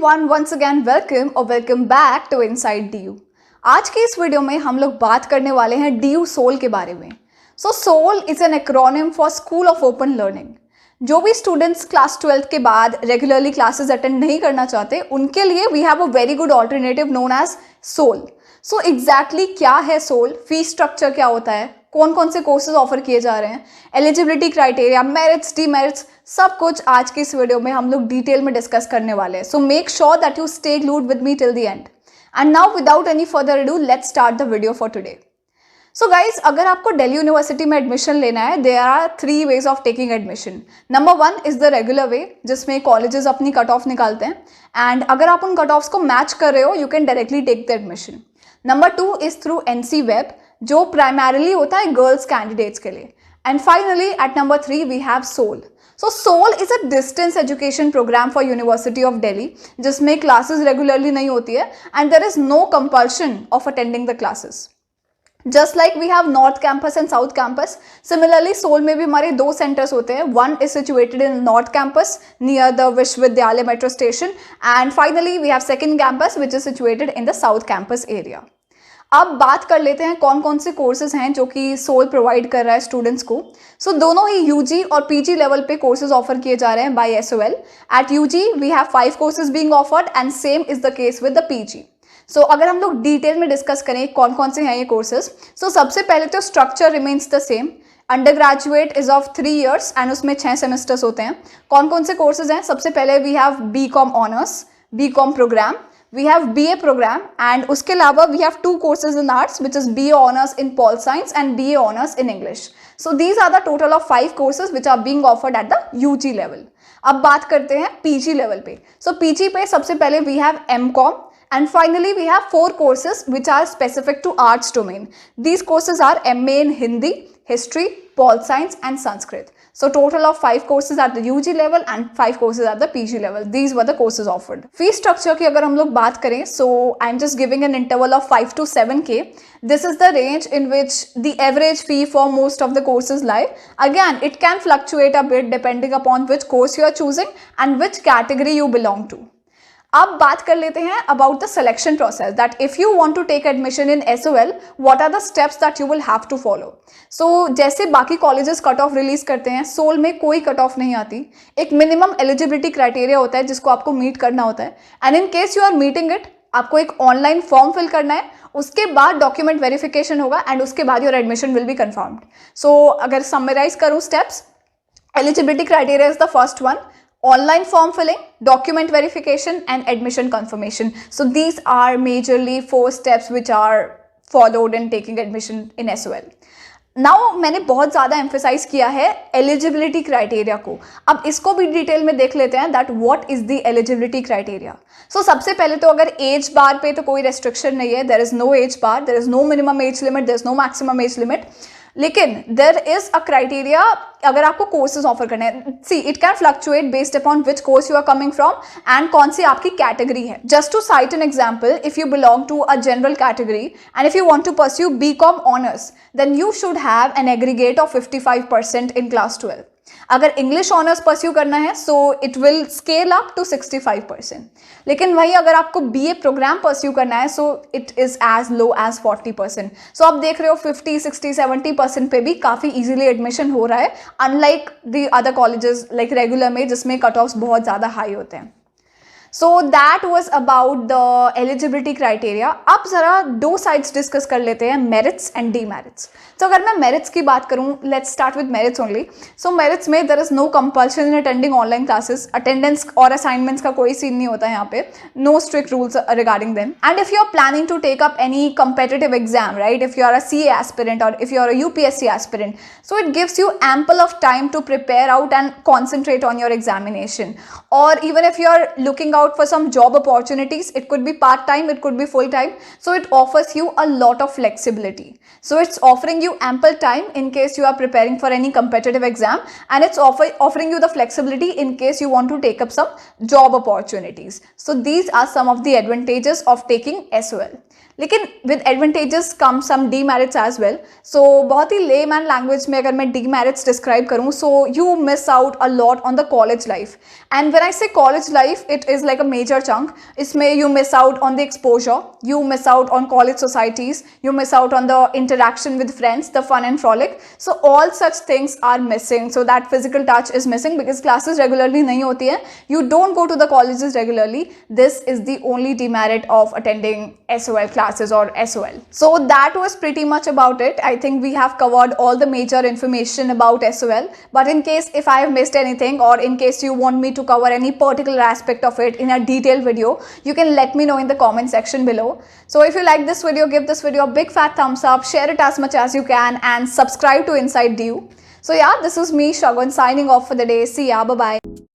everyone, once again welcome or welcome back to Inside DU। आज की इस video में हम लोग बात करने वाले हैं DU सोल के बारे में। So SOL is an acronym for school of open learning. जो भी स्टूडेंट्स क्लास 12th के बाद रेगुलरली क्लासेस अटेंड नहीं करना चाहते उनके लिए we have a very good alternative known as SOL. So exactly क्या है सोल, फीस स्ट्रक्चर क्या होता है, कौन कौन से कोर्सेज ऑफर किए जा रहे हैं, एलिजिबिलिटी क्राइटेरिया, मेरिट्स, डीमेरिट्स, सब कुछ आज की इस वीडियो में हम लोग डिटेल में डिस्कस करने वाले हैं। So make sure that you stay glued with me till the end. And now without any further ado let's start the video for today. So guys, अगर आपको दिल्ली यूनिवर्सिटी में एडमिशन लेना है there are 3 ways of taking admission. Number 1 is the regular way, जिसमें colleges अपनी cut off निकालते हैं and अगर आप उन कट ऑफ्स को मैच कर रहे हो you can directly take the admission. Number 2 is through NC web, जो प्राइमरली होता है गर्ल्स कैंडिडेट्स के लिए। And finally at number 3 we have SOL. So SOL is a distance education programme for university of Delhi, जिसमें classes regularly नहीं होती है and there is no compulsion of attending the classes. Just like we have north campus and south campus, similarly SOL में भी हमारे 2 centres होते हैं। One is situated in north campus near the Vishwavidyalaya metro station and finally we have second campus which is situated in the south campus area. अब बात कर लेते हैं कौन कौन से कोर्सेज हैं जो कि सोल प्रोवाइड कर रहा है स्टूडेंट्स को। सो दोनों ही UG और PG लेवल पे कोर्सेज ऑफर किए जा रहे हैं by SOL। At UG we have 5 courses being offered and same is the case with the PG। So अगर हम लोग डिटेल में डिस्कस करें कौन कौन से हैं ये कोर्सेज, सो सबसे पहले तो structure remains the same. Under graduate is of 3 years and उसमें 6 सेमेस्टर्स होते हैं। कौन कौन से कोर्सेज हैं? सबसे पहले we have BCom honours, BCom programme, we have BA program and उसके अलावा we have 2 courses in arts which is BA honors in Pol Science and BA honors in English. So these are the total of 5 courses which are being offered at the UG level. अब बात करते हैं PG level पे। So PG पे सबसे पहले we have MCom and finally we have 4 courses which are specific to arts domain. These courses are MA in Hindi, History, Pol Science and Sanskrit. So total of 5 courses at the UG level and 5 courses at the PG level. These were the courses offered. Fee structure की अगर हम लोग बात करें, so I'm just giving an interval of 5 to 7K. This is the range in which the average fee for most of the courses lie. Again, it can fluctuate a bit depending upon which course you are choosing and which category you belong to. अब बात कर लेते हैं about the selection process, that if you want to take admission in SOL what are the steps that you will have to follow. So जैसे बाकी colleges cut off release करते हैं, soul में कोई कट ऑफ नहीं आती। एक minimum eligibility criteria होता है जिसको आपको मीट करना होता है and in case you are meeting it आपको एक ऑनलाइन फॉर्म फिल करना है, उसके बाद डॉक्यूमेंट वेरिफिकेशन होगा एंड उसके बाद your admission will be confirmed. So अगर समराइज करूँ steps, eligibility criteria is the first one, online form filling, document verification and admission confirmation. So these are majorly 4 steps which are followed in taking admission in SOL. Now मैंने बहुत ज़्यादा emphasize किया है eligibility criteria को। अब इसको भी detail में देख लेते हैं that what is the eligibility criteria. So सबसे पहले तो अगर एज बार पे तो कोई restriction नहीं है, there is no age bar, there is no minimum age limit, there is no maximum age limit. लेकिन देर इज अ क्राइटेरिया अगर आपको कोर्सेज ऑफर करने हैं। See it can fluctuate based upon which course you are coming from and कौन सी आपकी category है। Just to cite an example, if you belong to a general category and if you want to pursue BCom honours then you should have an aggregate of 55% in class 12। अगर English honours pursue करना है so it will scale up to 65%। लेकिन वहीं अगर आपको BA programme pursue करना है so it is as low as 40%। सो आप देख रहे हो 50, 60, 70% पे भी काफ़ी इजीली एडमिशन हो रहा है, unlike the other colleges like regular में जिसमें कट ऑफ्स बहुत ज़्यादा हाई होते हैं। So that was about the eligibility criteria. अब ज़रा 2 साइड्स डिस्कस कर लेते हैं, मेरिट्स एंड डीमेरिट्स। तो अगर मैं मेरिट्स की बात करूँ, let's start with merits only. So merits में there is no compulsion in attending online classes, attendance और असाइनमेंट्स का कोई सीन नहीं होता है यहाँ पे, no strict rules regarding them. And if you are planning to take up any competitive exam, right, if you are a CA aspirant or if you are a UPSC aspirant, so it gives you ample of time to prepare out and concentrate on your examination. Or even if you are looking out for some job opportunities, it could be part time, it could be full time, so it offers you a lot of flexibility. So it's offering you ample time in case you are preparing for any competitive exam and it's offering you the flexibility in case you want to take up some job opportunities. So these are some of the advantages of taking SOL. लेकिन with advantages come some demerits as well. So बहुत ही layman language में अगर मैं demerits describe करूँ, so you miss out a lot on the college life. And when I say college life, it is like a major chunk. इसमें you miss out on the exposure, you miss out on college societies, you miss out on the interaction with friends, the fun and frolic. So all such things are missing. So that physical touch is missing because classes regularly nahi hoti hai. You don't go to the colleges regularly. This is the only demerit of attending SOL classes or SOL. So that was pretty much about it. I think we have covered all the major information about SOL. But in case if I have missed anything, or in case you want me to cover any particular aspect of it in a detailed video, you can let me know in the comment section below. So if you like this video, give this video a big fat thumbs up, share it as much as you can, and subscribe to Inside DU. So yeah, this is me, Shagun, signing off for the day. See ya, bye bye.